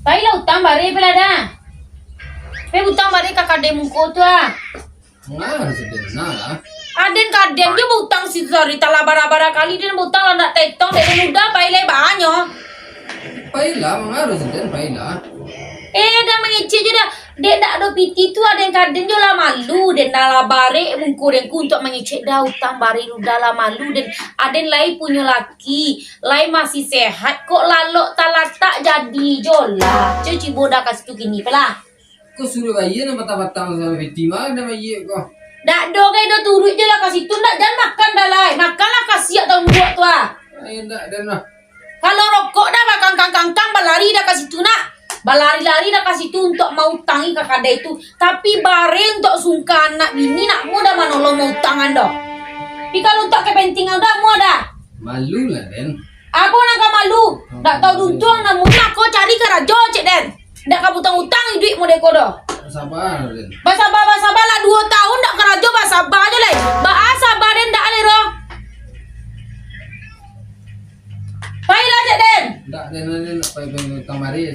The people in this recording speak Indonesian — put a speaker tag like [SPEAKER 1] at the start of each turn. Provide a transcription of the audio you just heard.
[SPEAKER 1] Baiklah utang bare pela dah. Pe utang bare kakak demu ko tu ah.
[SPEAKER 2] Mengaruh sederhana lah.
[SPEAKER 1] Aden kadang je utang si sorry tala bara-bara kali dia utang lah nak tetong dia muda bailai banyak.
[SPEAKER 2] Baiklah, mengaruh sederhana, baiklah.
[SPEAKER 1] Dah mengecek je dah. Dek tak ada piti tu ada yang kadang je lah malu. Dan nala bare mungku denku untuk mengecek dah utang bare udah lah malu. Dan ada lain punya laki. Lain masih sehat kok lalok tak jadi jola. Cuci boda kasih tu gini pelah.
[SPEAKER 2] Kau suruh bayi nak batang-batang sama peti mah ada bayi kau.
[SPEAKER 1] Dak do kayak do turut je lah kasih tu nak jangan makan dah lah. Makanlah kasih tahun buat tu ah.
[SPEAKER 2] Ayo dak dan lah.
[SPEAKER 1] Kalau rokok dah makan kangkang balari dah kasih tu nak. Balari-lari dah kasih tu untuk mau utangi kakak dia itu. Tapi bare untuk sungkan anak bini nak mu dah manolong mau utangan dah. Tapi kalau untuk kepentingan dah mu dah.
[SPEAKER 2] Malu lah Den.
[SPEAKER 1] Apa nak kau malu? Tak tahu duntung namun kau cari ke raja cik Den. Dak kau utang duit mu deko dah.
[SPEAKER 2] Sabar Den.
[SPEAKER 1] Basabar lah 2 tahun dak ke raja basabar aja lah. Sabar Den dak ada roh. Baiklah cik Den.
[SPEAKER 2] Dak Den apa yang kamari.